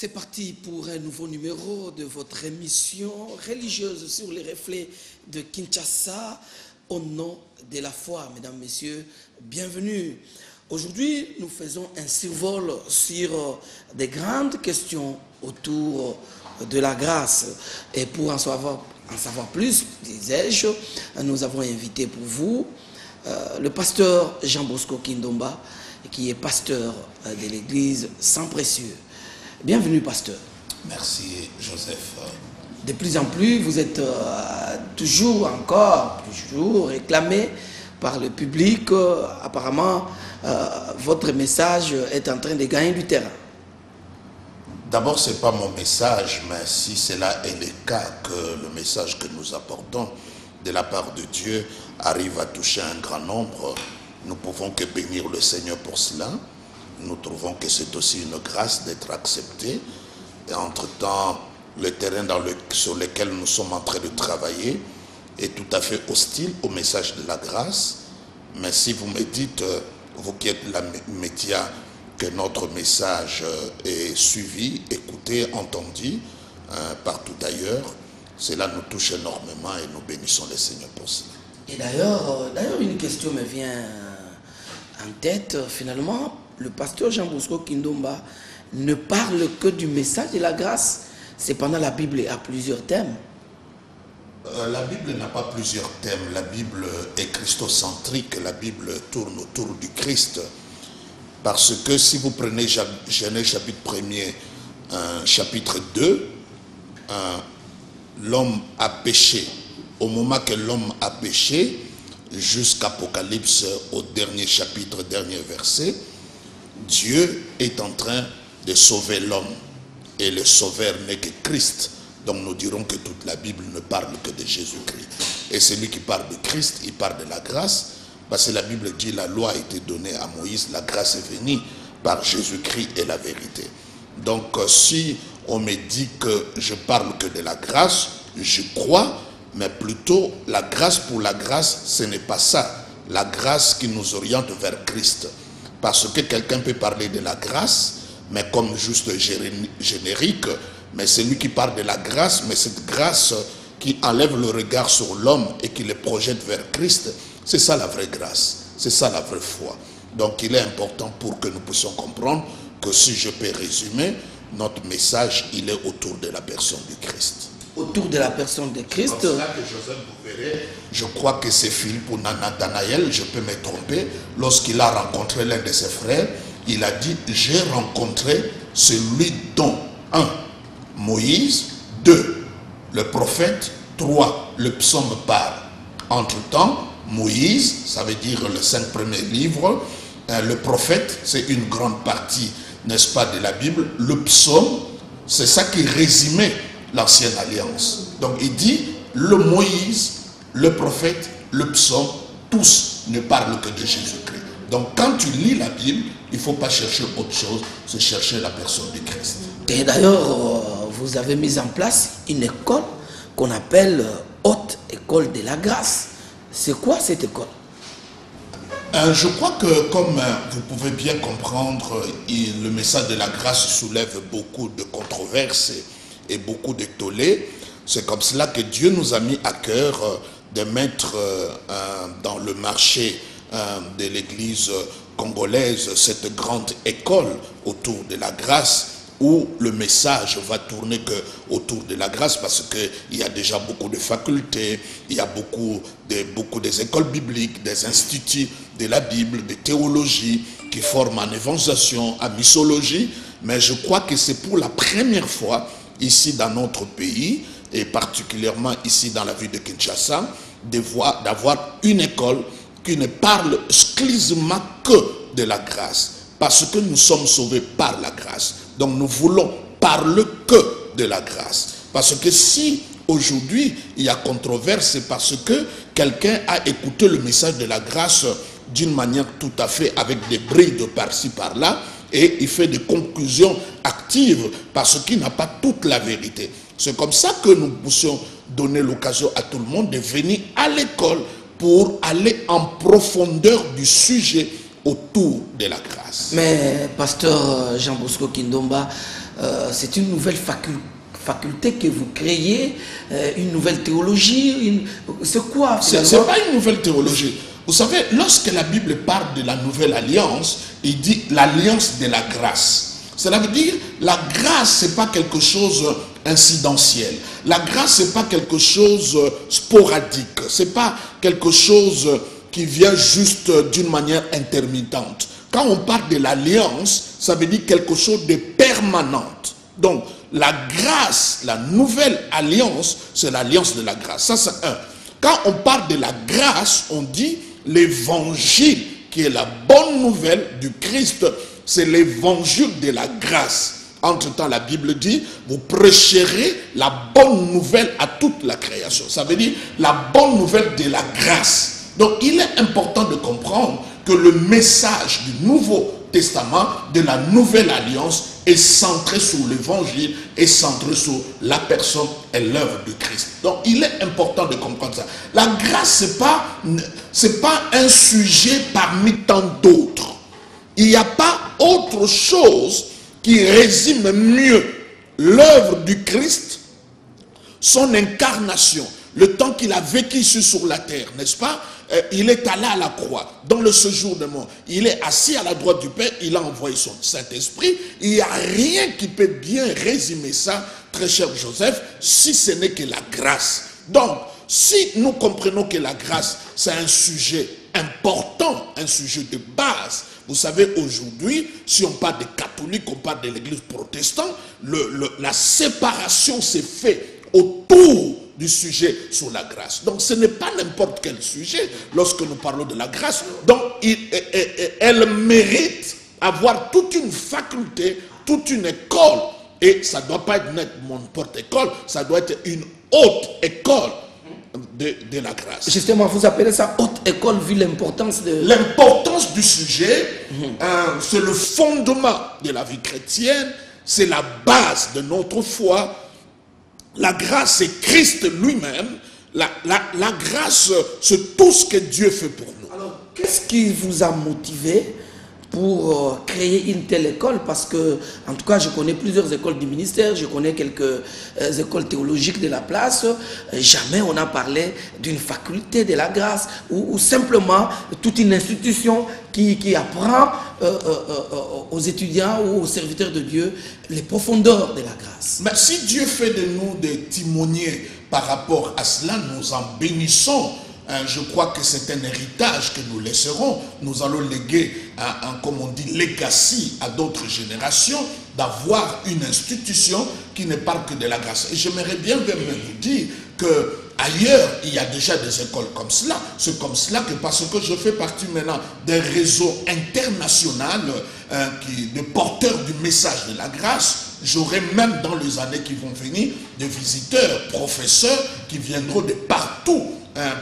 C'est parti pour un nouveau numéro de votre émission religieuse sur les reflets de Kinshasa au nom de la foi. Mesdames, Messieurs, bienvenue. Aujourd'hui, nous faisons un survol sur des grandes questions autour de la grâce. Et pour en savoir plus, disais-je, nous avons invité pour vous le pasteur Jean Bosco Kindomba, qui est pasteur de l'église Sang Précieux. Bienvenue, pasteur. Merci, Joseph. De plus en plus, vous êtes toujours réclamé par le public. Apparemment, votre message est en train de gagner du terrain. D'abord, ce n'est pas mon message, mais si cela est le cas, que le message que nous apportons de la part de Dieu arrive à toucher un grand nombre, nous pouvons que bénir le Seigneur pour cela. Nous trouvons que c'est aussi une grâce d'être accepté. Et entre-temps, le terrain sur lequel nous sommes en train de travailler est tout à fait hostile au message de la grâce. Mais si vous me dites, vous qui êtes la média, que notre message est suivi, écouté, entendu partout ailleurs, cela nous touche énormément et nous bénissons le Seigneur pour cela. Et d'ailleurs, une question me vient en tête. Finalement, le pasteur Jean Bosco Kindomba ne parle que du message de la grâce. Cependant, la Bible a plusieurs thèmes. La Bible n'a pas plusieurs thèmes. La Bible est christocentrique. La Bible tourne autour du Christ. Parce que si vous prenez Genèse chapitre 1er, chapitre 2, l'homme a péché. Au moment que l'homme a péché, jusqu'Apocalypse au dernier chapitre, dernier verset, Dieu est en train de sauver l'homme. Et le sauveur n'est que Christ. Donc nous dirons que toute la Bible ne parle que de Jésus-Christ. Et celui qui parle de Christ, il parle de la grâce. Parce que la Bible dit la loi a été donnée à Moïse, la grâce est venue par Jésus-Christ et la vérité. Donc si on me dit que je parle que de la grâce, je crois, mais plutôt la grâce pour la grâce, ce n'est pas ça. La grâce qui nous oriente vers Christ. Parce que quelqu'un peut parler de la grâce, mais comme juste générique, mais c'est lui qui parle de la grâce, mais cette grâce qui enlève le regard sur l'homme et qui le projette vers Christ, c'est ça la vraie grâce, c'est ça la vraie foi. Donc il est important pour que nous puissions comprendre que si je peux résumer, notre message, il est autour de la personne du Christ. Autour de la personne de Christ. C'est comme ça que Joseph, vous verrez, je crois que c'est Philippe ou Nathanaël, je peux me tromper, lorsqu'il a rencontré l'un de ses frères, il a dit, j'ai rencontré celui dont, 1, Moïse, 2, le prophète, 3, le psaume parle. Entre-temps, Moïse, ça veut dire les 5 premiers livres, le prophète, c'est une grande partie, n'est-ce pas, de la Bible, le psaume, c'est ça qui résumait l'ancienne alliance. Donc il dit, le Moïse, le prophète, le psaume, tous ne parlent que de Jésus-Christ. Donc quand tu lis la Bible, il ne faut pas chercher autre chose, c'est chercher la personne du Christ. Et d'ailleurs, vous avez mis en place une école qu'on appelle Haute École de la Grâce. C'est quoi cette école? Je crois que, comme vous pouvez bien comprendre, le message de la grâce soulève beaucoup de controverses et beaucoup de tollés. C'est comme cela que Dieu nous a mis à cœur de mettre dans le marché de l'église congolaise cette grande école autour de la grâce, où le message va tourner que autour de la grâce, parce qu'il y a déjà beaucoup de facultés, il y a beaucoup des écoles bibliques, des instituts de la Bible, de théologie, qui forment en évangélisation, en missologie, mais je crois que c'est pour la première fois ici dans notre pays, et particulièrement ici dans la ville de Kinshasa, d'avoir une école qui ne parle exclusivement que de la grâce, parce que nous sommes sauvés par la grâce. Donc nous voulons parler que de la grâce. Parce que si aujourd'hui il y a controverse, c'est parce que quelqu'un a écouté le message de la grâce d'une manière tout à fait avec des brides par-ci par-là, et il fait des conclusions actives parce qu'il n'a pas toute la vérité. C'est comme ça que nous puissions donner l'occasion à tout le monde de venir à l'école pour aller en profondeur du sujet autour de la grâce. Mais pasteur Jean Bosco Kindomba, c'est une nouvelle faculté que vous créez, une nouvelle théologie. C'est quoi? C'est pas une nouvelle théologie. Vous savez, lorsque la Bible parle de la nouvelle alliance, il dit l'alliance de la grâce. Cela veut dire, la grâce, c'est pas quelque chose incidentiel. La grâce, c'est pas quelque chose sporadique. C'est pas quelque chose qui vient juste d'une manière intermittente. Quand on parle de l'alliance, ça veut dire quelque chose de permanente. Donc, la grâce, la nouvelle alliance, c'est l'alliance de la grâce. Ça, c'est un. Quand on parle de la grâce, on dit l'évangile, qui est la bonne nouvelle du Christ, c'est l'évangile de la grâce. Entre-temps, la Bible dit, vous prêcherez la bonne nouvelle à toute la création. Ça veut dire la bonne nouvelle de la grâce. Donc, il est important de comprendre que le message du Nouveau Testament, de la Nouvelle Alliance, est centré sur l'évangile, est centré sur la personne et l'œuvre de Christ. Donc, il est important de comprendre ça. La grâce, c'est pas un sujet parmi tant d'autres. Il n'y a pas autre chose qui résume mieux l'œuvre du Christ, son incarnation, le temps qu'il a vécu ici sur la terre, n'est-ce pas? Il est allé à la croix, dans le séjour de mort. Il est assis à la droite du Père, il a envoyé son Saint-Esprit. Il n'y a rien qui peut bien résumer ça, très cher Joseph, si ce n'est que la grâce. Donc, si nous comprenons que la grâce, c'est un sujet important, un sujet de base. Vous savez, aujourd'hui, si on parle des catholiques, on parle de l'église protestante, la séparation s'est faite autour du sujet sur la grâce. Donc ce n'est pas n'importe quel sujet lorsque nous parlons de la grâce. Donc elle mérite avoir toute une faculté, toute une école. Et ça ne doit pas être n'importe école, ça doit être une haute école de la grâce. Justement, vous appelez ça haute école vu l'importance de... L'importance du sujet, c'est le fondement de la vie chrétienne, c'est la base de notre foi. La grâce, c'est Christ lui-même. La grâce, c'est tout ce que Dieu fait pour nous. Alors, qu'est-ce qui vous a motivé pour créer une telle école? Parce que, en tout cas, je connais plusieurs écoles du ministère, je connais quelques écoles théologiques de la place. Jamais on a parlé d'une faculté de la grâce ou simplement toute une institution qui apprend aux étudiants ou aux serviteurs de Dieu les profondeurs de la grâce. Mais si Dieu fait de nous des timoniers par rapport à cela, nous en bénissons. Je crois que c'est un héritage que nous laisserons. Nous allons léguer, comme on dit, legacy à d'autres générations, d'avoir une institution qui ne parle que de la grâce. Et j'aimerais bien même vous dire que ailleurs, il y a déjà des écoles comme cela. C'est comme cela que, parce que je fais partie maintenant d'un réseau international de porteurs du message de la grâce, j'aurai même dans les années qui vont venir des visiteurs, professeurs qui viendront de partout.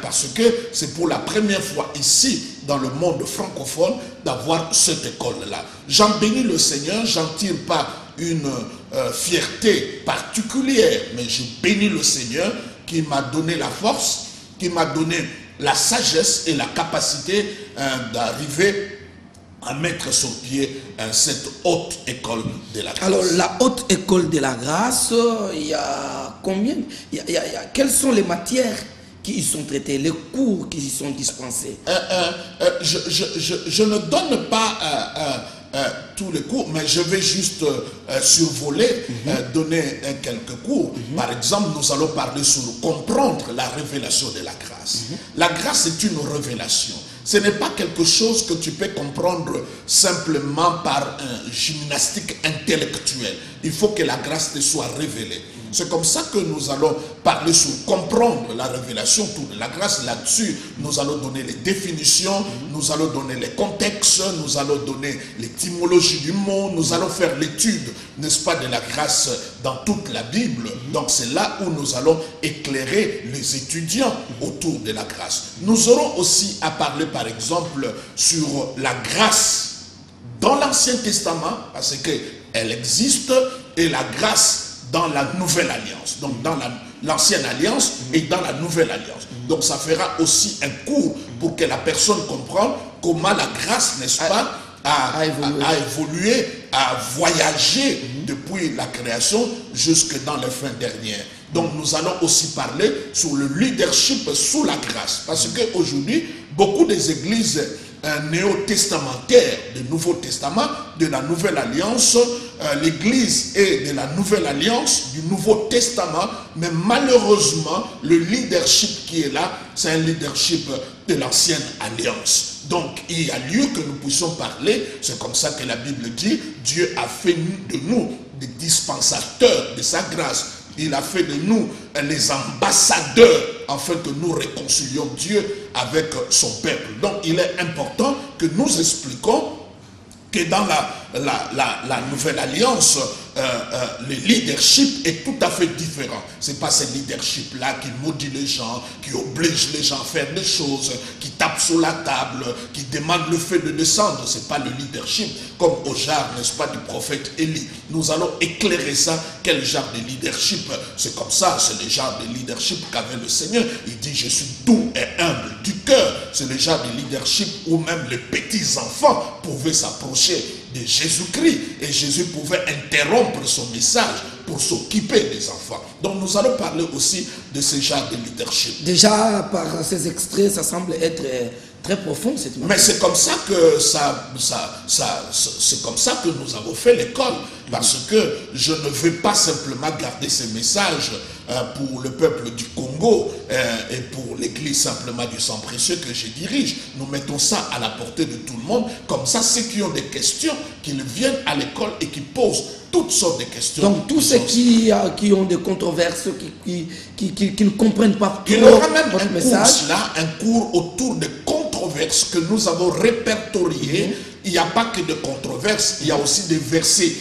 Parce que c'est pour la première fois ici dans le monde francophone d'avoir cette école-là. J'en bénis le Seigneur, j'en tire pas une fierté particulière, mais je bénis le Seigneur qui m'a donné la force, qui m'a donné la sagesse et la capacité d'arriver à mettre sur pied cette haute école de la grâce. Alors, la haute école de la grâce, il y a combien? Quelles sont les matières qui y sont traités, les cours qui y sont dispensés? Je ne donne pas tous les cours, mais je vais juste survoler, donner quelques cours. Par exemple, nous allons parler sur comprendre la révélation de la grâce. La grâce est une révélation. Ce n'est pas quelque chose que tu peux comprendre simplement par une gymnastique intellectuelle. Il faut que la grâce te soit révélée. C'est comme ça que nous allons parler sur comprendre la révélation autour de la grâce. Là-dessus, nous allons donner les définitions, nous allons donner les contextes, nous allons donner l'étymologie du mot, nous allons faire l'étude, n'est-ce pas, de la grâce dans toute la Bible. Donc c'est là où nous allons éclairer les étudiants autour de la grâce. Nous aurons aussi à parler, par exemple, sur la grâce dans l'Ancien Testament, parce qu'elle existe, et la grâce dans la Nouvelle Alliance, donc dans l'Ancienne Alliance et dans la Nouvelle Alliance. Donc ça fera aussi un cours pour que la personne comprenne comment la grâce, n'est-ce pas, a évolué, a voyagé depuis la création jusque dans les fins dernières. Donc nous allons aussi parler sur le leadership sous la grâce. Parce qu'aujourd'hui, beaucoup des églises néo-testamentaires, du Nouveau Testament, de la Nouvelle Alliance, l'église est de la Nouvelle Alliance, du Nouveau Testament, mais malheureusement, le leadership qui est là, c'est un leadership de l'Ancienne Alliance. Donc, il y a lieu que nous puissions parler, c'est comme ça que la Bible dit, Dieu a fait de nous des dispensateurs de sa grâce. Il a fait de nous les ambassadeurs afin que nous réconcilions Dieu avec son peuple. Donc, il est important que nous expliquons que dans la Nouvelle Alliance, le leadership est tout à fait différent. Ce n'est pas ce leadership-là qui maudit les gens, qui oblige les gens à faire des choses, qui tape sur la table, qui demande le feu de descendre. Ce n'est pas le leadership comme au genre, n'est-ce pas, du prophète Élie. Nous allons éclairer ça. Quel genre de leadership? C'est comme ça, c'est le genre de leadership qu'avait le Seigneur. Il dit, je suis doux et humble du cœur. C'est le genre de leadership où même les petits enfants pouvaient s'approcher de Jésus-Christ et Jésus pouvait interrompre son message pour s'occuper des enfants. Donc nous allons parler aussi de ce genre de leadership. Déjà par ces extraits, ça semble être très profond cette matière. Mais c'est comme ça que c'est comme ça que nous avons fait l'école, parce que je ne veux pas simplement garder ces messages pour le peuple du Congo et pour l'église simplement du sang précieux que je dirige. Nous mettons ça à la portée de tout le monde, comme ça ceux qui ont des questions, qu'ils viennent à l'école et qui posent toutes sortes de questions. Donc tous ceux qui ont des controverses, qui ne comprennent pas il y aura même votre un message. cours là, un cours autour des controverses que nous avons répertoriées. Il n'y a pas que de controverses, il y a aussi des versets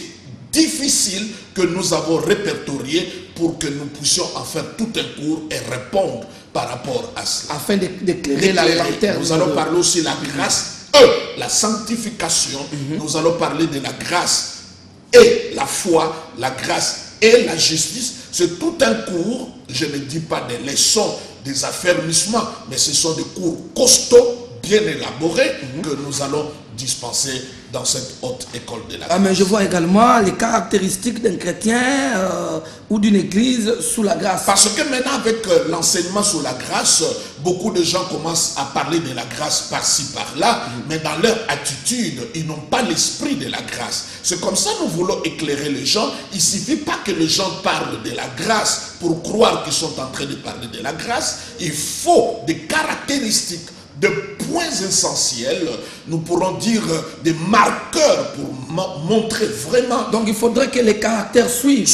difficiles que nous avons répertoriés pour que nous puissions en faire tout un cours et répondre par rapport à cela. Afin d'éclairer la lanterne. Nous allons parler aussi de la grâce, la sanctification. Nous allons parler de la grâce et la foi, la grâce et la justice. C'est tout un cours, je ne dis pas des leçons, des affermissements, mais ce sont des cours costauds, bien élaborés, que nous allons dispenser dans cette haute école de la grâce. Mais je vois également les caractéristiques d'un chrétien ou d'une église sous la grâce. Parce que maintenant, avec l'enseignement sous la grâce, beaucoup de gens commencent à parler de la grâce par-ci, par-là, mais dans leur attitude, ils n'ont pas l'esprit de la grâce. C'est comme ça que nous voulons éclairer les gens. Il ne suffit pas que les gens parlent de la grâce pour croire qu'ils sont en train de parler de la grâce. Il faut des caractéristiques, de points essentiels, nous pourrons dire des marqueurs pour montrer vraiment. Donc il faudrait que les caractères suivent.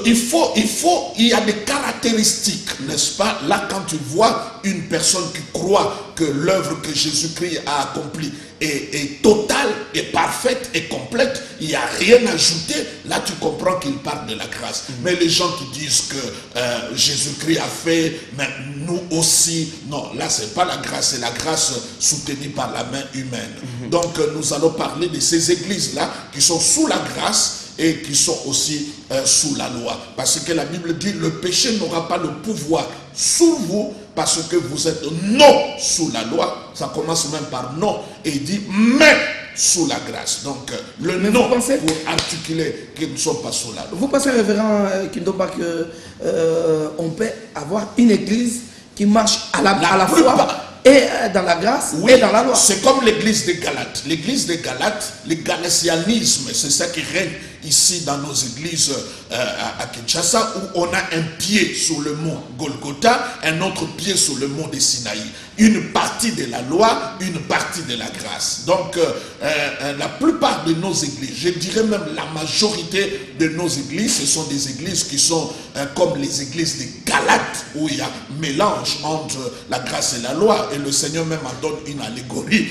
Il y a des caractéristiques, n'est-ce pas? Là, quand tu vois une personne qui croit que l'œuvre que Jésus-Christ a accomplie est totale, est parfaite, est complète, il n'y a rien à ajouter, là tu comprends qu'il parle de la grâce. Mais les gens qui disent que Jésus-Christ a fait, mais nous aussi, non, là c'est pas la grâce, c'est la grâce soutenue par la main humaine. Donc nous allons parler de ces églises-là qui sont sous la grâce et qui sont aussi sous la loi. Parce que la Bible dit, le péché n'aura pas le pouvoir sur vous parce que vous êtes non sous la loi. Ça commence même par non et il dit mais sous la grâce. Donc le mais non pensez, pour articuler que nous ne sommes pas sous la loi. Vous pensez, révérend Kindoba, qu'on peut avoir une église qui marche à la fois et dans la grâce, oui, et dans la loi? C'est comme l'église de Galates. L'église de Galates, le galatianisme, c'est ça qui règne ici dans nos églises à Kinshasa, où on a un pied sur le mont Golgotha, un autre pied sur le mont de Sinaï. Une partie de la loi, une partie de la grâce. Donc, la plupart de nos églises, je dirais même la majorité de nos églises, ce sont des églises qui sont comme les églises de Galates, où il y a mélange entre la grâce et la loi. Et le Seigneur même en donne une allégorie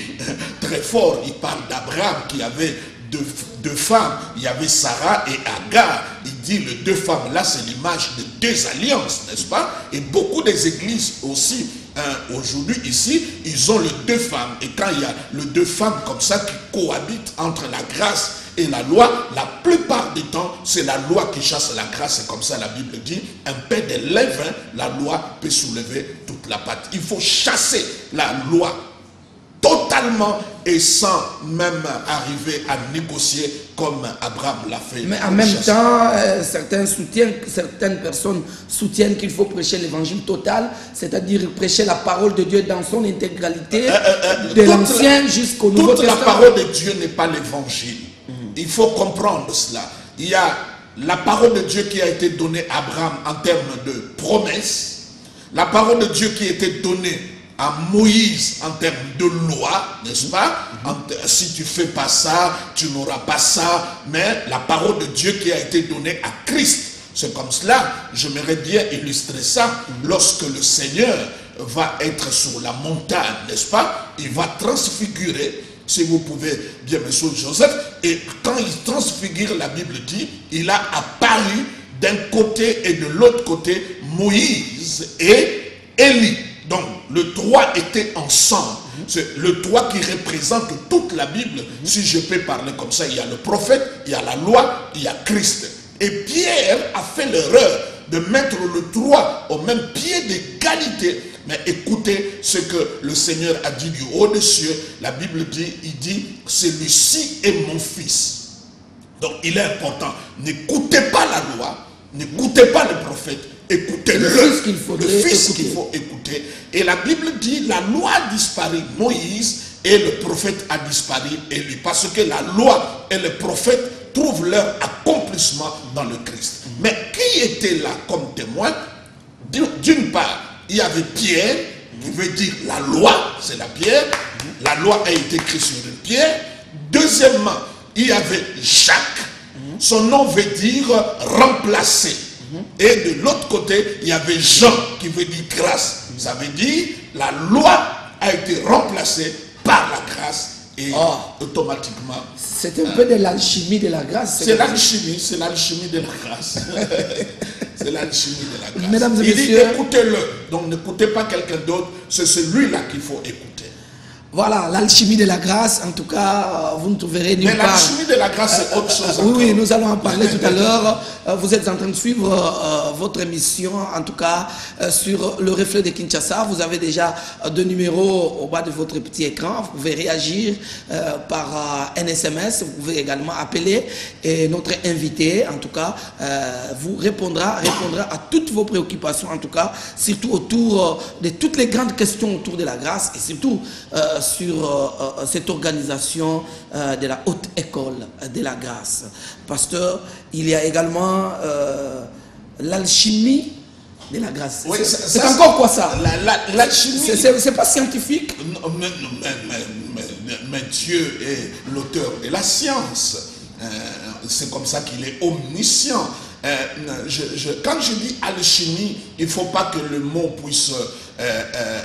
très forte. Il parle d'Abraham qui avait deux femmes, il y avait Sarah et Agar. Il dit les deux femmes là, c'est l'image de deux alliances, n'est-ce pas? Et beaucoup des églises aussi aujourd'hui ici, ils ont les deux femmes. Et quand il y a les deux femmes comme ça qui cohabitent entre la grâce et la loi, la plupart du temps, c'est la loi qui chasse la grâce. C'est comme ça la Bible dit, un peu de levain, la loi peut soulever toute la pâte. Il faut chasser la loi totalement totalement et sans même arriver à négocier comme Abraham l'a fait. Mais en même temps, certaines personnes soutiennent qu'il faut prêcher l'évangile total, c'est-à-dire prêcher la parole de Dieu dans son intégralité, de l'Ancien jusqu'au Nouveau Testament. Toute la parole de Dieu n'est pas l'évangile. Il faut comprendre cela. Il y a la parole de Dieu qui a été donnée à Abraham en termes de promesses, la parole de Dieu qui a été donnée à Moïse en termes de loi, n'est-ce pas? Si tu fais pas ça, tu n'auras pas ça. Mais la parole de Dieu qui a été donnée à Christ, c'est comme cela. J'aimerais bien illustrer ça. Lorsque le Seigneur va être sur la montagne, n'est-ce pas? Il va transfigurer, si vous pouvez bien me souvenir, Joseph. Et quand il transfigure, la Bible dit, il a apparu d'un côté et de l'autre côté Moïse et Élie. Donc, le trois étaient ensemble. C'est le trois qui représente toute la Bible. Si je peux parler comme ça, il y a le prophète, il y a la loi, il y a Christ. Et Pierre a fait l'erreur de mettre le trois au même pied d'égalité. Mais écoutez ce que le Seigneur a dit du haut des cieux. La Bible dit, il dit, celui-ci est mon fils. Donc, il est important. N'écoutez pas la loi, n'écoutez pas le prophète. Écoutez-le, le fils qu'il faut écouter. Et la Bible dit, la loi a disparu, Moïse, et le prophète a disparu, Élie. Parce que la loi et le prophète trouvent leur accomplissement dans le Christ. Mais qui était là comme témoin? D'une part, il y avait Pierre, qui veut dire la loi, c'est la pierre. La loi a été écrite sur une pierre. Deuxièmement, il y avait Jacques. Son nom veut dire remplacer. Et de l'autre côté, il y avait Jean qui veut dire grâce. Ça veut dire la loi a été remplacée par la grâce et automatiquement. C'est un peu de l'alchimie de la grâce. C'est l'alchimie de la grâce. C'est l'alchimie de la grâce. Mesdames et il messieurs, dit écoutez-le. Donc n'écoutez pas quelqu'un d'autre, c'est celui-là qu'il faut écouter. Voilà, l'alchimie de la grâce, en tout cas, vous ne trouverez nulle part. Mais l'alchimie de la grâce, c'est autre chose encore. Oui, nous allons en parler tout à l'heure. Vous êtes en train de suivre votre émission, en tout cas, sur le reflet de Kinshasa. Vous avez déjà deux numéros au bas de votre petit écran. Vous pouvez réagir par un SMS. Vous pouvez également appeler. Et notre invité, en tout cas, vous répondra à toutes vos préoccupations, en tout cas, surtout autour de toutes les grandes questions autour de la grâce et surtout sur cette organisation de la haute école de la grâce. Pasteur, il y a également l'alchimie de la grâce. Oui, c'est encore quoi ça? L'alchimie. C'est pas scientifique? Non, mais Dieu est l'auteur de la science. C'est comme ça qu'il est omniscient. Quand je dis alchimie, il ne faut pas que le mot puisse...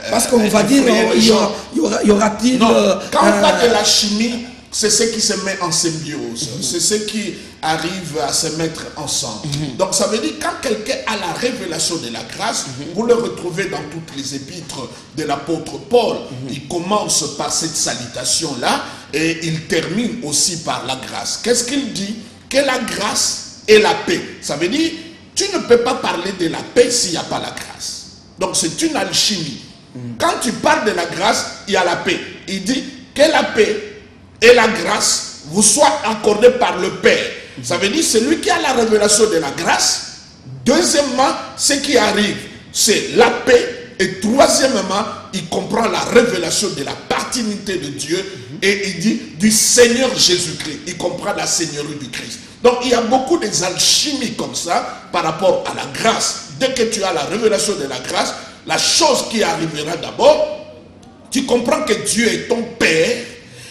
parce qu'on va dire, y aura-t-il... Non, quand on parle de la chimie, c'est ce qui se met en symbiose. C'est ce qui arrive à se mettre ensemble. Donc ça veut dire quand quelqu'un a la révélation de la grâce, vous le retrouvez dans toutes les épîtres de l'apôtre Paul. Il commence par cette salutation-là et il termine aussi par la grâce. Qu'est-ce qu'il dit? Que la grâce et la paix. Ça veut dire, tu ne peux pas parler de la paix s'il n'y a pas la grâce. Donc c'est une alchimie. Quand tu parles de la grâce, il y a la paix. Il dit que la paix et la grâce vous soient accordées par le Père. Ça veut dire, celui qui a la révélation de la grâce. Deuxièmement, ce qui arrive, c'est la paix. Et troisièmement, il comprend la révélation de la paternité de Dieu. Et il dit du Seigneur Jésus-Christ. Il comprend la Seigneurie du Christ. Donc il y a beaucoup d'alchimies comme ça par rapport à la grâce. Dès que tu as la révélation de la grâce, la chose qui arrivera d'abord, tu comprends que Dieu est ton Père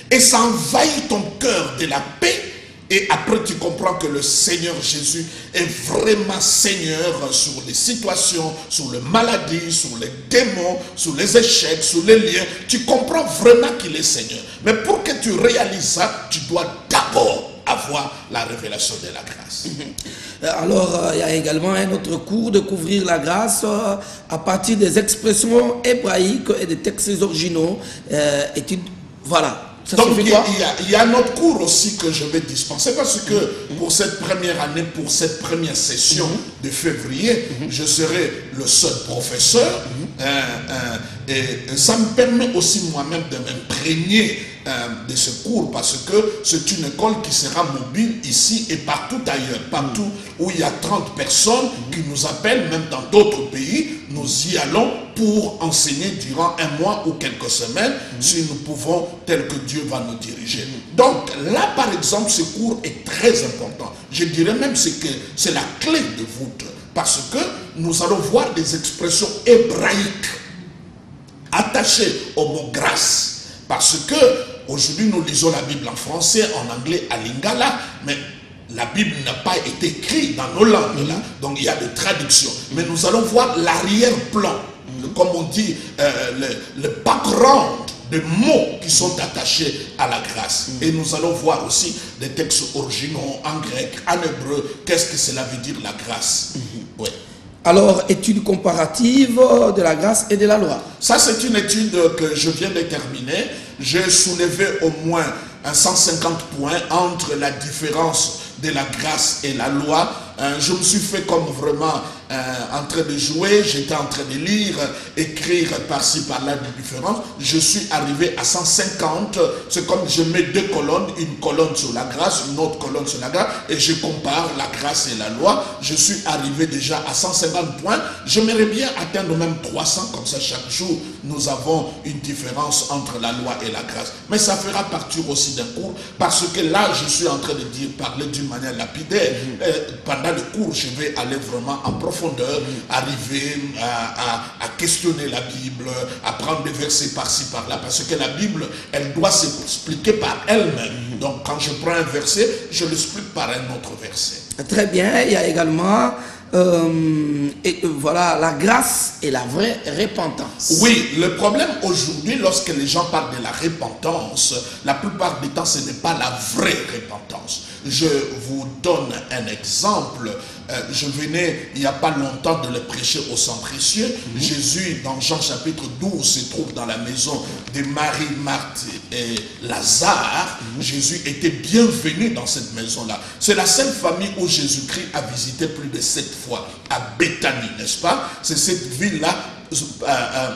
et ça envahit ton cœur de la paix. Et après tu comprends que le Seigneur Jésus est vraiment Seigneur sur les situations, sur les maladies, sur les démons, sur les échecs, sur les liens. Tu comprends vraiment qu'il est Seigneur. Mais pour que tu réalises ça, tu dois d'abord avoir la révélation de la grâce. Alors, il y a également un autre cours, découvrir la grâce à partir des expressions hébraïques et des textes originaux. Voilà. Ça donc il y a un autre cours aussi que je vais dispenser parce que pour cette première année, pour cette première session de février, je serai le seul professeur et ça me permet aussi moi-même de m'imprégner de ce cours, parce que c'est une école qui sera mobile ici et partout ailleurs, partout où il y a 30 personnes qui nous appellent, même dans d'autres pays, nous y allons pour enseigner durant un mois ou quelques semaines, si nous pouvons, tel que Dieu va nous diriger. Donc là, par exemple, ce cours est très important. Je dirais même que c'est la clé de voûte, parce que nous allons voir des expressions hébraïques attachées au mot grâce. Parce que aujourd'hui nous lisons la Bible en français, en anglais, à lingala, mais la Bible n'a pas été écrite dans nos langues là, donc il y a des traductions. Mais nous allons voir l'arrière-plan, comme on dit, le background des mots qui sont attachés à la grâce. Et nous allons voir aussi des textes originaux en grec, en hébreu, qu'est-ce que cela veut dire la grâce. Ouais. Alors, étude comparative de la grâce et de la loi. Ça, c'est une étude que je viens de terminer. J'ai soulevé au moins 150 points entre la différence de la grâce et la loi. Je me suis fait comme vraiment en train de jouer, j'étais en train de lire, écrire par-ci par-là des différences. Je suis arrivé à 150. C'est comme je mets deux colonnes, une colonne sur la grâce, une autre colonne sur la grâce, et je compare la grâce et la loi. Je suis arrivé déjà à 150 points. J'aimerais bien atteindre même 300, comme ça chaque jour nous avons une différence entre la loi et la grâce. Mais ça fera partir aussi d'un cours, parce que là je suis en train de parler d'une manière lapidaire. Pendant le cours, je vais aller vraiment en profondeur, arriver à questionner la Bible, à prendre des versets par-ci par-là, parce que la Bible, elle doit s'expliquer par elle-même. Donc quand je prends un verset, je l'explique par un autre verset. Très bien, il y a également voilà, la grâce et la vraie repentance. Oui, le problème aujourd'hui, lorsque les gens parlent de la repentance, la plupart du temps, ce n'est pas la vraie repentance. Je vous donne un exemple. Je venais il n'y a pas longtemps de le prêcher au sang précieux. Jésus, dans Jean chapitre 12, se trouve dans la maison de Marie, Marthe et Lazare. Jésus était bienvenu dans cette maison-là. C'est la seule famille où Jésus-Christ a visité plus de 7 fois, à Béthanie, n'est-ce pas? C'est cette ville-là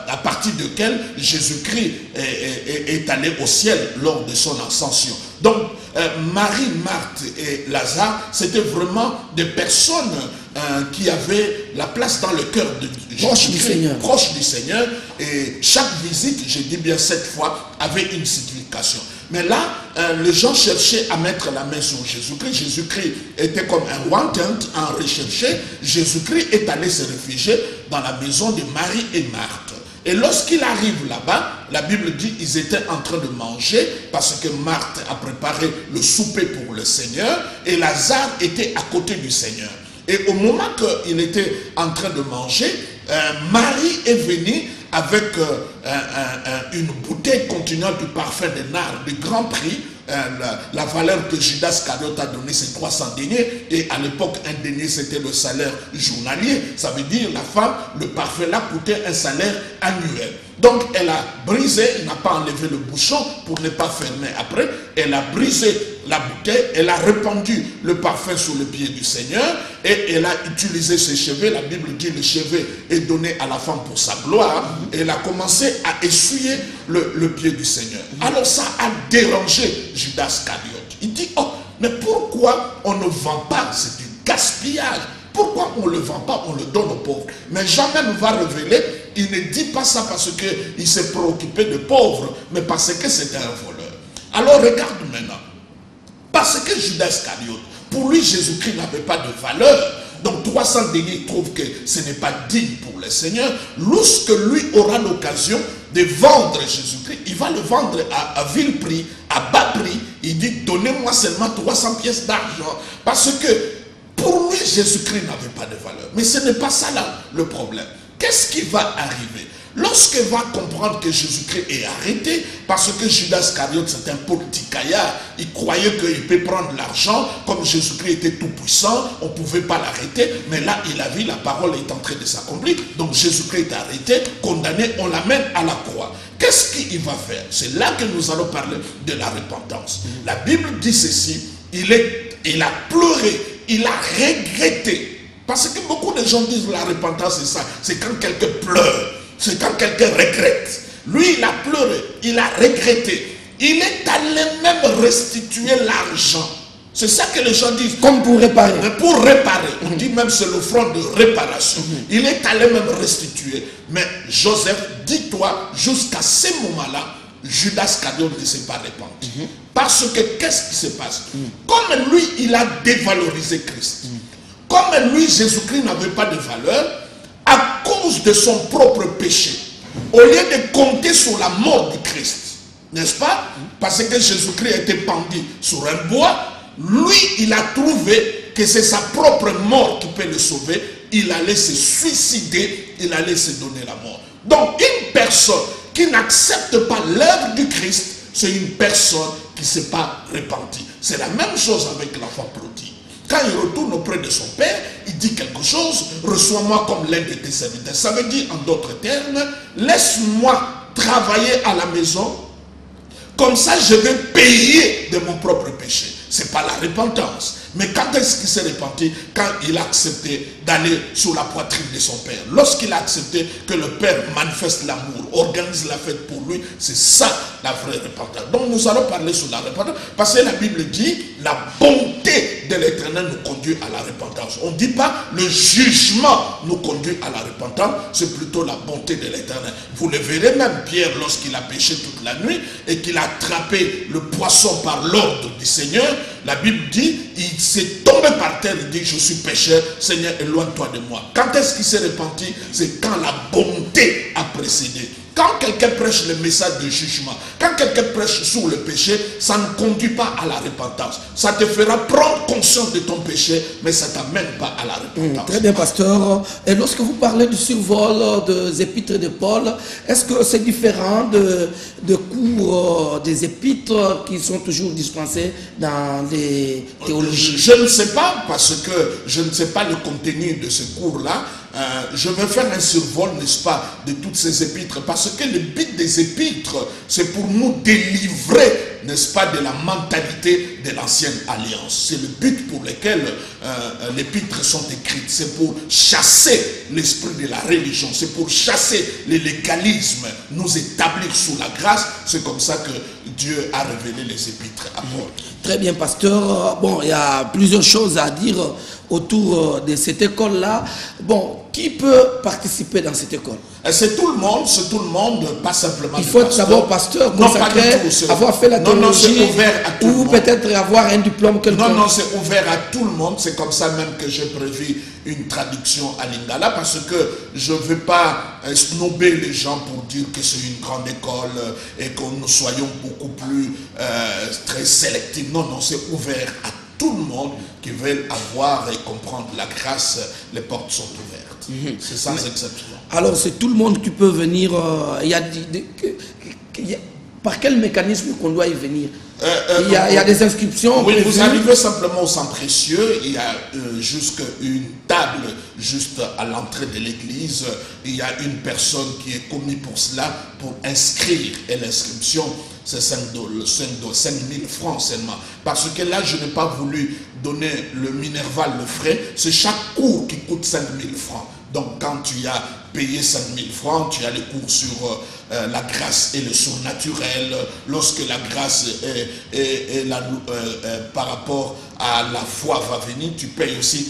à partir de laquelle Jésus-Christ est allé au ciel lors de son ascension. Donc, Marie, Marthe et Lazare, c'était vraiment des personnes qui avaient la place dans le cœur de Jésus-Christ, proche du Seigneur. Et chaque visite, je dis bien 7 fois, avait une signification. Mais là, les gens cherchaient à mettre la main sur Jésus-Christ. Jésus-Christ était comme un wanted, un recherché. Jésus-Christ est allé se réfugier dans la maison de Marie et Marthe. Et lorsqu'il arrive là-bas, la Bible dit qu'ils étaient en train de manger parce que Marthe a préparé le souper pour le Seigneur et Lazare était à côté du Seigneur. Et au moment qu'il était en train de manger, Marie est venue avec une bouteille contenant du parfum de nard de grand prix. La valeur que Judas Iscariote a donnée, c'est 300 deniers. Et à l'époque, un denier, c'était le salaire journalier. Ça veut dire, la femme, le parfum là coûtait un salaire annuel. Donc, elle a brisé, elle n'a pas enlevé le bouchon pour ne pas fermer après. Elle a brisé la bouteille, elle a répandu le parfum sur le pied du Seigneur et elle a utilisé ses cheveux. La Bible dit le cheveu est donné à la femme pour sa gloire. Et elle a commencé à essuyer le pied du Seigneur. Alors ça a dérangé Judas Iscariote. Il dit, oh, mais pourquoi on ne vend pas? C'est du gaspillage. Pourquoi on ne le vend pas, on le donne aux pauvres? Mais jamais ne va révéler, il ne dit pas ça parce qu'il s'est préoccupé de pauvres, mais parce que c'était un voleur. Alors regarde maintenant. Parce que Judas Iscariote, pour lui, Jésus-Christ n'avait pas de valeur. Donc 300 deniers, il trouve que ce n'est pas digne pour le Seigneur. Lorsque lui aura l'occasion de vendre Jésus-Christ, il va le vendre à vil prix, à bas prix. Il dit, donnez-moi seulement 300 pièces d'argent. Parce que pour lui, Jésus-Christ n'avait pas de valeur. Mais ce n'est pas ça là le problème. Qu'est-ce qui va arriver? Lorsqu'il va comprendre que Jésus-Christ est arrêté, parce que Judas Iscariote c'est un politicaillard, il croyait qu'il peut prendre l'argent, comme Jésus-Christ était tout puissant, on ne pouvait pas l'arrêter, mais là il a vu, la parole est en train de s'accomplir, donc Jésus-Christ est arrêté, condamné, on l'amène à la croix. Qu'est-ce qu'il va faire? C'est là que nous allons parler de la repentance. La Bible dit ceci, il a pleuré, il a regretté, parce que beaucoup de gens disent la repentance c'est ça, c'est quand quelqu'un pleure. c'est quand quelqu'un regrette. Lui, il a pleuré, il a regretté. Il est allé même restituer l'argent. C'est ça que les gens disent. Comme pour réparer. Pour réparer. On dit même c'est l'offrande de réparation. Il est allé même restituer. Mais Joseph, dis-toi, jusqu'à ce moment-là, Judas Iscariote ne s'est pas répandu. Parce que qu'est-ce qui se passe? Comme lui, il a dévalorisé Christ. Comme lui, Jésus-Christ n'avait pas de valeur, à cause de son propre péché, au lieu de compter sur la mort du Christ, n'est-ce pas? Parce que Jésus-Christ était pendu sur un bois, lui, il a trouvé que c'est sa propre mort qui peut le sauver. Il allait se suicider, il allait se donner la mort. Donc, une personne qui n'accepte pas l'œuvre du Christ, c'est une personne qui ne s'est pas repentie. C'est la même chose avec l'enfant prodigue. Quand il retourne auprès de son père, il dit quelque chose, reçois-moi comme l'un de tes serviteurs. Ça veut dire, en d'autres termes, laisse-moi travailler à la maison, comme ça je vais payer de mon propre péché. Ce n'est pas la repentance. Mais quand est-ce qu'il s'est repenti? Quand il a accepté d'aller sous la poitrine de son père. Lorsqu'il a accepté que le père manifeste l'amour, organise la fête pour lui, c'est ça la vraie repentance. Donc nous allons parler sur la repentance, parce que la Bible dit la bonté de l'Éternel nous conduit à la repentance. On ne dit pas le jugement nous conduit à la repentance, c'est plutôt la bonté de l'Éternel. Vous le verrez même Pierre lorsqu'il a péché toute la nuit et qu'il a attrapé le poisson par l'ordre du Seigneur. La Bible dit, il s'est tombé par terre, il dit, je suis pécheur, Seigneur, éloigne-toi de moi. Quand est-ce qu'il s'est repenti? C'est quand la bonté a précédé. Quand quelqu'un prêche le message de jugement, quand quelqu'un prêche sur le péché, ça ne conduit pas à la repentance. Ça te fera prendre conscience de ton péché, mais ça ne t'amène pas à la repentance. Très bien, pasteur. Et lorsque vous parlez du survol des épîtres de Paul, est-ce que c'est différent de cours des épîtres qui sont toujours dispensés dans les théologies? Je ne sais pas, parce que je ne sais pas le contenu de ce cours-là. Je vais faire un survol, n'est-ce pas, de toutes ces épîtres, parce que le but des épîtres, c'est pour nous délivrer, n'est-ce pas, de la mentalité de l'ancienne alliance. C'est le but pour lequel les épîtres sont écrites. C'est pour chasser l'esprit de la religion, c'est pour chasser le légalisme, nous établir sous la grâce. C'est comme ça que Dieu a révélé les épîtres à Paul. Très bien, pasteur. Bon, il y a plusieurs choses à dire autour de cette école-là. Bon, qui peut participer dans cette école? C'est tout le monde, pas simplement. Il faut être d'abord pasteur, consacré, avoir fait la théologie, non, c'est ouvert à tout le monde. Ou peut-être avoir un diplôme quelconque. Non, c'est ouvert à tout le monde. C'est comme ça même que j'ai prévu une traduction à Lingala, parce que je ne veux pas snober les gens pour dire que c'est une grande école et que nous soyons beaucoup plus très sélectifs. Non, c'est ouvert à tout le monde qui veut avoir et comprendre la grâce. Les portes sont ouvertes. C'est sans exception. Alors c'est tout le monde qui peut venir. Par quel mécanisme qu'on doit y venir? Il y a des inscriptions. Oui, vous arrivez simplement au centre précieux. Il y a juste une table juste à l'entrée de l'église. Il y a une personne qui est commise pour cela, pour inscrire. Et l'inscription, c'est 5 000 francs seulement. Parce que là, je n'ai pas voulu donner le Minerval, le frais. C'est chaque cours qui coûte 5 000 francs. Donc quand tu as payé 5 000 francs, tu as les cours sur la grâce et le surnaturel. Lorsque la grâce par rapport à la foi va venir, tu payes aussi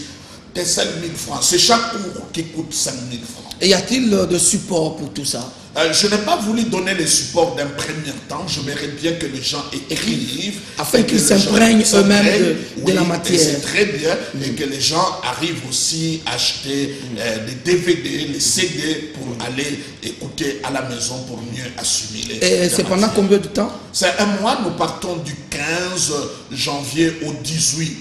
tes 5 000 francs. C'est chaque cours qui coûte 5 000 francs. Et y a-t-il de support pour tout ça? Je n'ai pas voulu donner les supports d'un premier temps. J'aimerais bien que les gens écrivent. Afin qu'ils s'imprègnent eux-mêmes de la matière. C'est très bien. Et que les gens arrivent aussi à acheter des DVD, les CD pour aller écouter à la maison pour mieux assimiler. Et c'est pendant combien de temps? C'est un mois. Nous partons du 15 janvier au 18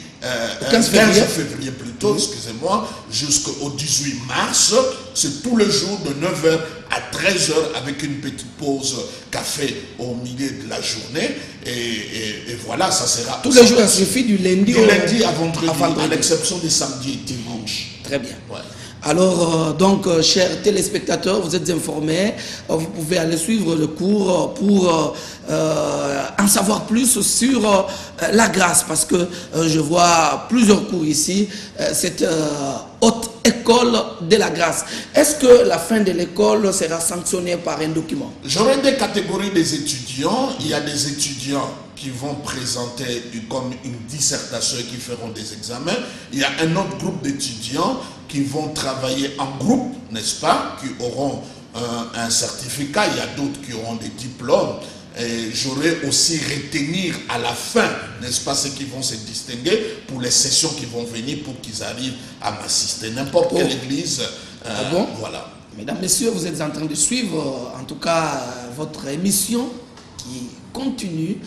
15 février plutôt, excusez-moi, jusqu'au 18 mars. C'est tous les jours de 9h à 13h avec une petite pause café au milieu de la journée. Et voilà, ça sera... Tous les jours, ça suffit du lundi à vendredi, à l'exception des samedis et dimanches. Très bien. Ouais. Alors, chers téléspectateurs, vous êtes informés, vous pouvez aller suivre le cours pour en savoir plus sur la grâce, parce que je vois plusieurs cours ici, cette haute école de la grâce. Est-ce que la fin de l'école sera sanctionnée par un document? J'aurai des catégories des étudiants. Il y a des étudiants qui vont présenter comme une dissertation et qui feront des examens. Il y a un autre groupe d'étudiants qui vont travailler en groupe, n'est-ce pas, qui auront un certificat. Il y a d'autres qui auront des diplômes. Et j'aurai aussi retenir à la fin, n'est-ce pas, ceux qui vont se distinguer pour les sessions qui vont venir pour qu'ils arrivent à m'assister. N'importe quelle église. Bon? Voilà. Mesdames, Messieurs, vous êtes en train de suivre, en tout cas, votre émission qui continue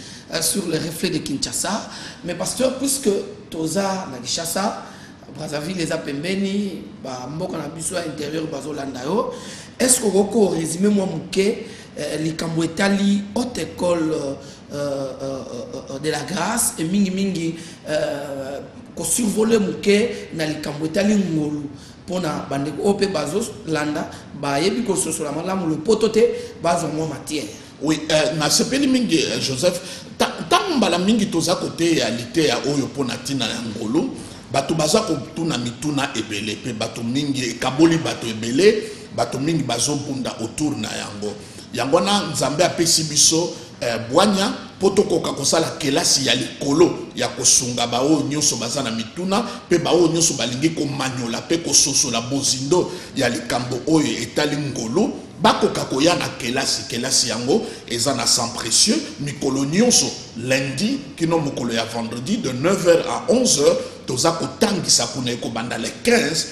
sur le reflet de Kinshasa. Mais pasteur, puisque Toza na Kinshasa, Brazzaville les a pembeni, mboka na biso à intérieur bazolanda yo, est-ce que vous résumez moi mouké likambo etali haute école de la grâce et mingi mingi ko survoler mouké na likambo etali ngolu pona bandeko ope bazos landa ba yebi ko sosola malamu le potote bazo mo matière. Oui, na sepeli mingi Joseph tant mbala mingi toza côté ya lité ya oyo pona tina ya ngolu bato baza ko tuna mituna ebele pe bato mingi kaboli bato ebele bato mingi bazo bunda autour na yango yango na nzambe apesi biso bwanya poto koka kosala kelasi ya likolo ya kosunga bao nyoso baza na mituna pe bao nyoso balingi ko manyola pe ko sosola bozindo ya likambo oyo etali ngolu bakoka koya na kelasi yango eza na sans précieux mikolo nyonso lundi kino mokolo ya vendredi de 9h à 11h toza kotangisa kuna ekobanda le 15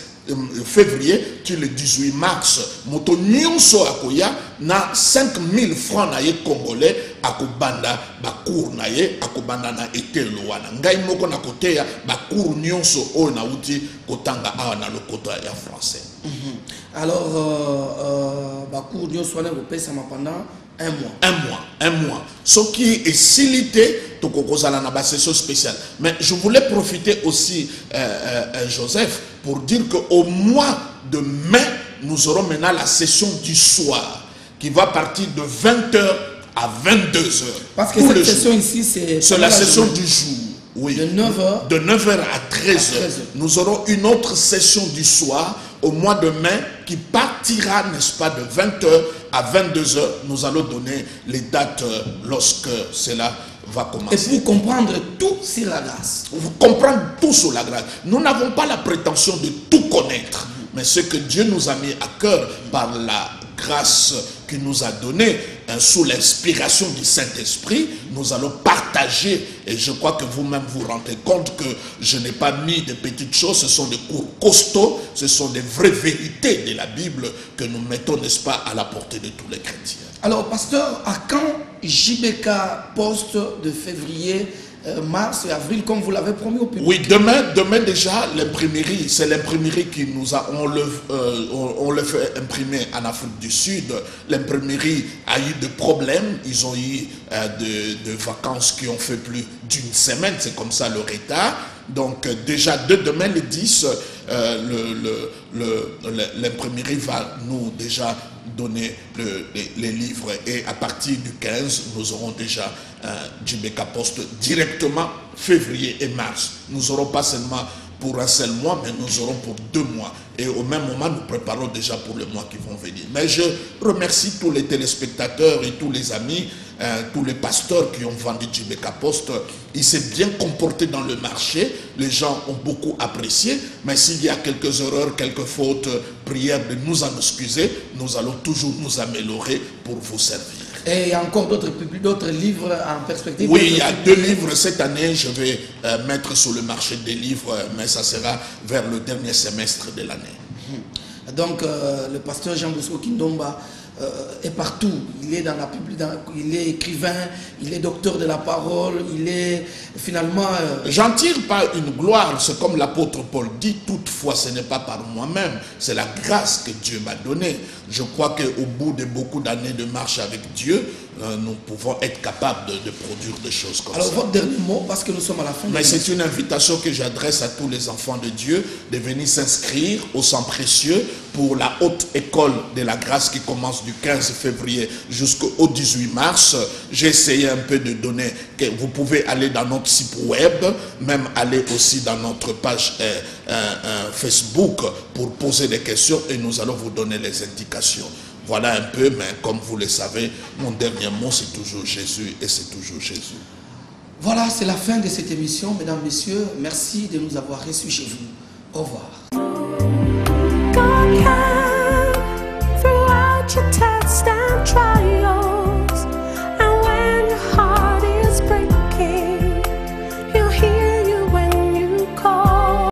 février tu le 18 mars moto nyonso akoya na 5000 francs na ye congolais akobanda bakour na ye akobanda na etelo wana ngai moko na koteya bakour nyonso oyo na uti kotanga awa na lokoto ya français. Alors bakour nyonso wana kopesama pendant un mois. Ce qui est silité, na ba session spéciale. Mais je voulais profiter aussi, Joseph, pour dire qu'au mois de mai, nous aurons maintenant la session du soir, qui va partir de 20h à 22h. Parce que cette session ici, c'est la session du jour. Oui. De 9h. De 9h à 13h. Nous aurons une autre session du soir au mois de mai qui partira, n'est-ce pas, de 20h à 22h. Nous allons donner les dates lorsque cela va commencer. Et pour comprendre tout sur la grâce. Vous comprendre tout sur la grâce. Nous n'avons pas la prétention de tout connaître. Mais ce que Dieu nous a mis à cœur par la grâce qu'il nous a donnée, sous l'inspiration du Saint-Esprit, nous allons partager. Et je crois que vous-même vous rendez compte que je n'ai pas mis de petites choses, ce sont des cours costauds, ce sont des vraies vérités de la Bible que nous mettons, n'est-ce pas, à la portée de tous les chrétiens. Alors, pasteur, à quand JBK Post de février, mars et avril, comme vous l'avez promis au public? Oui, demain déjà, l'imprimerie, c'est l'imprimerie qui nous a, on le fait imprimer en Afrique du Sud. L'imprimerie a eu des problèmes, ils ont eu de vacances qui ont fait plus d'une semaine, c'est comme ça le retard. Donc déjà, de demain le 10, l'imprimerie va nous déjà donner les livres et à partir du 15, nous aurons déjà JBK Post directement février et mars. Nous n'aurons pas seulement pour un seul mois, mais nous aurons pour 2 mois. Et au même moment, nous préparons déjà pour les mois qui vont venir. Mais je remercie tous les téléspectateurs et tous les amis, tous les pasteurs qui ont vendu JBK Post. Il s'est bien comporté dans le marché. Les gens ont beaucoup apprécié. Mais s'il y a quelques erreurs, quelques fautes, prière de nous en excuser. Nous allons toujours nous améliorer pour vous servir. Et il y a encore d'autres livres en perspective? Oui, il y a 2 livres cette année. Je vais mettre sur le marché des livres, mais ça sera vers le dernier semestre de l'année. Donc, le pasteur Jean Bosco Kindomba est partout. Il est dans la il est écrivain, il est docteur de la parole, il est finalement... J'en tire pas une gloire, c'est comme l'apôtre Paul dit, toutefois ce n'est pas par moi-même, c'est la grâce que Dieu m'a donnée. Je crois qu'au bout de beaucoup d'années de marche avec Dieu, nous pouvons être capables de produire des choses comme Alors, ça. votre dernier mot, parce que nous sommes à la fin. Mais c'est une invitation que j'adresse à tous les enfants de Dieu de venir s'inscrire au sang précieux pour la haute école de la grâce qui commence du 15 février jusqu'au 18 mars. J'ai essayé un peu de donner, que vous pouvez aller dans notre site web, même aller aussi dans notre page Facebook pour poser des questions et nous allons vous donner les indications. Voilà un peu, mais comme vous le savez, mon dernier mot c'est toujours Jésus et c'est toujours Jésus. Voilà, c'est la fin de cette émission. Mesdames, Messieurs, merci de nous avoir reçus chez vous. Au revoir. God can, throughout your test and trial.